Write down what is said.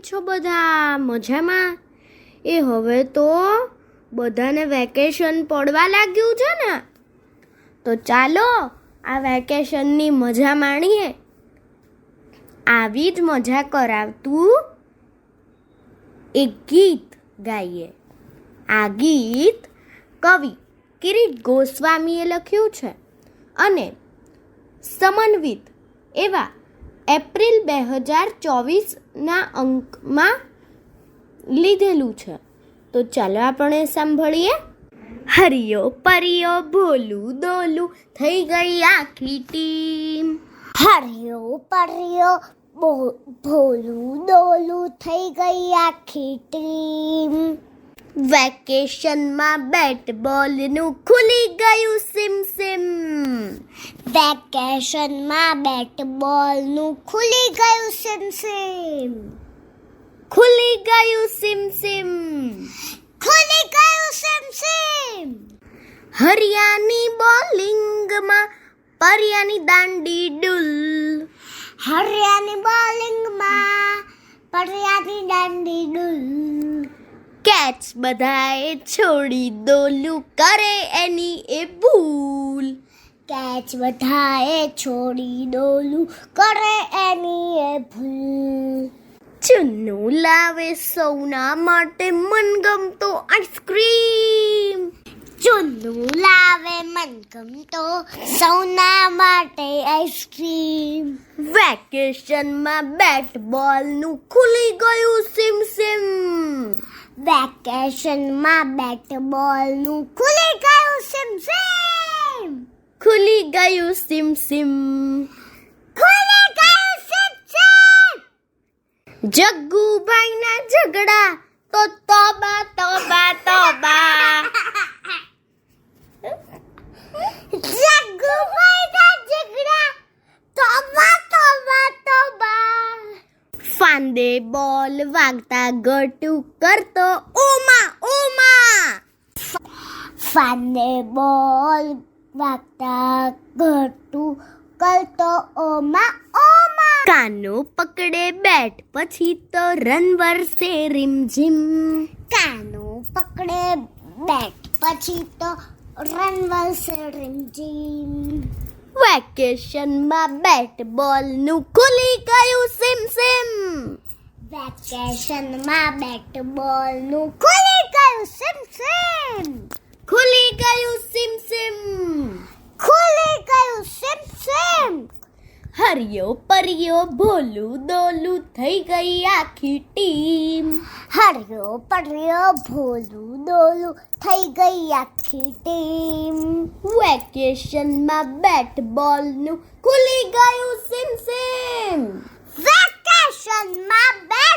છો બધા? મજામાં? એ હવે તો બધાને વેકેશન પડવા લાગ્યું છે ને, તો ચાલો આ વેકેશનની મજા માણીએ. આવી જ મજા કરાવતું એક ગીત ગાઈએ. આ ગીત કવિ કિરીટ ગોસ્વામીએ લખ્યું છે અને સમન્વિત એવા એપ્રિલ 2024ના અંકમાં લીધેલું છે. તો ચાલો આપણે સાંભળીએ. હરિયો પરિયો ભોલું દોલું થઈ ગઈ આખી ટીમ. હરિયો પરિયો ભોલું ડોલું થઈ ગઈ આખી ટીમ. વેકેશનમાં બેટ બોલનું ખુલી ગયું સિમ સિમ. વેકેશનમાં બેટ બોલનું ખુલી ગયું સિમ સિમ. ખુલી ગયું સિમ સિમ. ખુલી ગયું સિમ સિમ. હરિયાની બોલિંગમાં પરિયાની દાંડી ડુલ. હરિયાની બોલિંગમાં પરિયાની દાંડી ડુલ. કેચ બધાએ છોડી દોલું કરે એની એ ભૂલ. કેચ બધાએ છોડી ડોલું કરે એની એ ભૂલ. ચુન્નું લાવે સૌના માટે મનગમતો આઈસ્ક્રીમ. ચુન્નું લાવે મનગમતો સૌના માટે આઈસ્ક્રીમ. વેકેશનમાં બેટ બોલનું ખુલી ગયું સિમ સિમ. વેકેશનમાં બેટ બોલનું ખુલી ગયું સિમ સિમ. ખુલી ગયું સિમ સિમ. ખુલી ગયું સિમ સિમ. જગ્ગુભાઈના ઝઘડા તો તોબા તોબા તોબા. જગ્ગુભાઈના ઝઘડા તોબા તોબા તોબા. ફાંદે બોલ વાગતા ગટુ કરતો ઓમા ઓમા. ફાંદે બોલ વાગતા ઘટું કરતો ઓમા ઓમા. કાનો પકડે બેટ પછી તો રન વરસે રીમઝીમ. કાનો પકડે બેટ પછી તો રન વરસે રીમઝીમ. વેકેશનમાં બેટ બોલનું ખુલી ગયું સિમ સિમ. વેકેશનમાં બેટ બોલનું ખુલી ગયું સિમ સિમ. ખુલી ગયું સિમ સિમ. ખુલી ગયું સિમ સિમ. હરિયો પરિયો ભોલું દોલું થઈ ગઈ આખી ટીમ. હરિયો પરિયો ભોલું ડોલું થઈ ગઈ આખી ટીમ. વેકેશનમાં બેટ બોલનું ખુલી ગયું સિમ સિમ. વેકેશનમાં બેટ